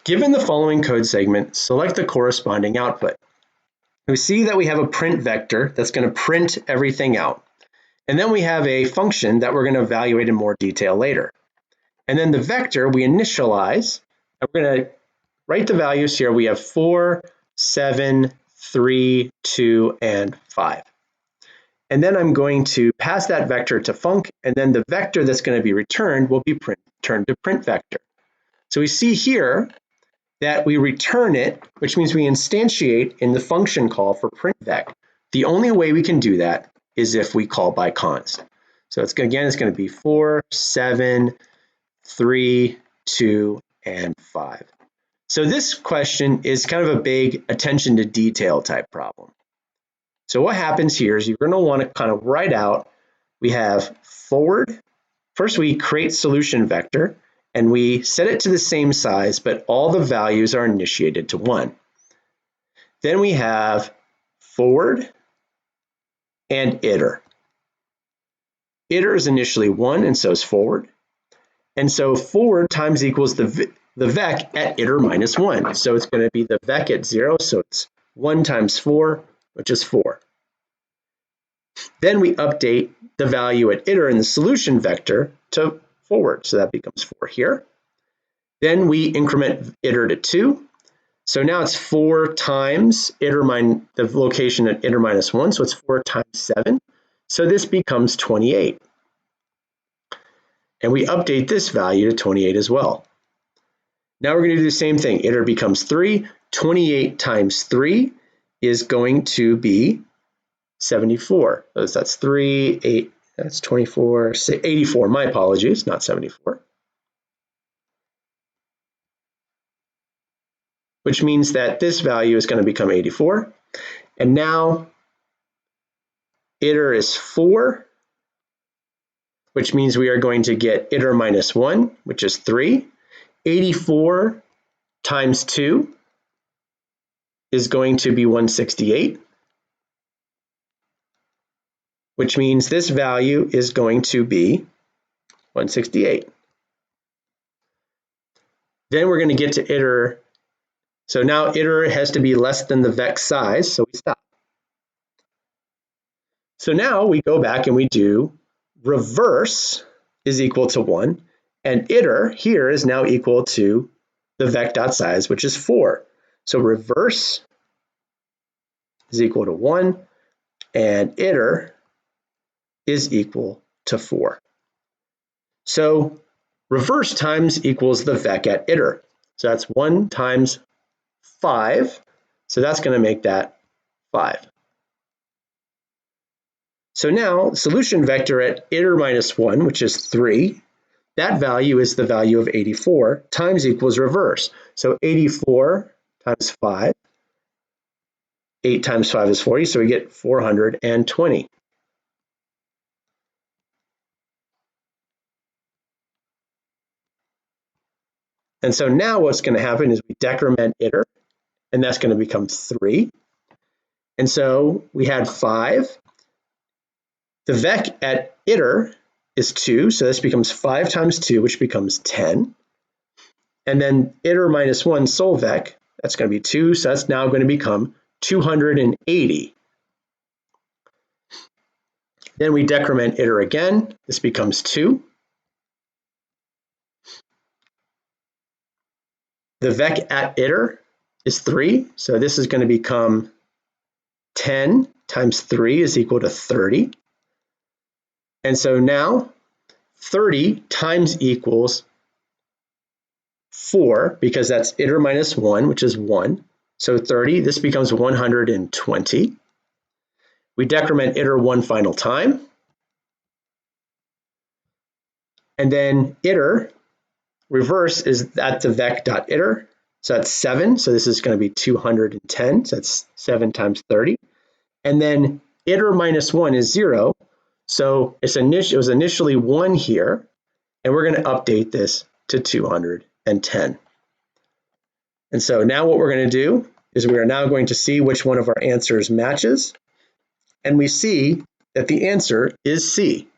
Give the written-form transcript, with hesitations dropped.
Given the following code segment, select the corresponding output. We see that we have a print vector that's going to print everything out. And then we have a function that we're going to evaluate in more detail later. And then the vector we initialize, and we're going to write the values here. We have 4, 7, 3, 2, and 5. And then I'm going to pass that vector to func, and then the vector that's going to be returned will be turned to print vector. So we see here that we return it, which means we instantiate in the function call for printVec. The only way we can do that is if we call by const. So it's going to be 4, 7, 3, 2, and 5. So this question is kind of a big attention to detail type problem. So what happens here is you're going to want to kind of write out, we have forward. First we create solution vector and we set it to the same size, but all the values are initiated to 1. Then we have forward and iter. Iter is initially 1 and so is forward. And so forward times equals the vec at iter minus 1. So it's going to be the vec at 0, so it's 1 times 4, which is 4. Then we update the value at iter in the solution vector to forward, so that becomes 4 here. Then we increment iter to 2. So now it's 4 times iter the location at iter minus 1, so it's 4 times 7. So this becomes 28. And we update this value to 28 as well. Now we're going to do the same thing. Iter becomes 3. 28 times 3 is going to be 74. That's 3, 8, that's 24, 84. My apologies, not 74. Which means that this value is going to become 84. And now iter is 4, which means we are going to get iter minus 1, which is 3. 84 times 2 is going to be 168, which means this value is going to be 168. Then we're going to get to iter. So now iter has to be less than the vec size, so we stop. So now we go back and we do reverse is equal to 1, and iter here is now equal to the vec.size, which is 4. So reverse is equal to 1, and iter is equal to 4. So reverse times equals the vec at iter. So that's 1 times 5, so that's going to make that 5. So now solution vector at iter minus 1, which is 3, that value is the value of 84 times equals reverse. So 84 times 5, 8 times 5 is 40, so we get 420. And so now what's going to happen is we decrement iter, and that's going to become 3. And so we had 5. The vec at iter is 2, so this becomes 5 times 2, which becomes 10. And then iter minus 1 sol vec, that's going to be 2, so that's now going to become 280. Then we decrement iter again, this becomes 2. The vec at iter is 3, so this is going to become 10 times 3 is equal to 30. And so now 30 times equals 4, because that's iter minus 1, which is 1. So 30, this becomes 120. We decrement iter one final time. And then iter reverse is at the vec.iter. So that's 7. So this is going to be 210. So that's 7 times 30. And then iter minus 1 is 0. So it was initially 1 here. And we're going to update this to 210. And so now what we're going to do is we are now going to see which one of our answers matches. And we see that the answer is C.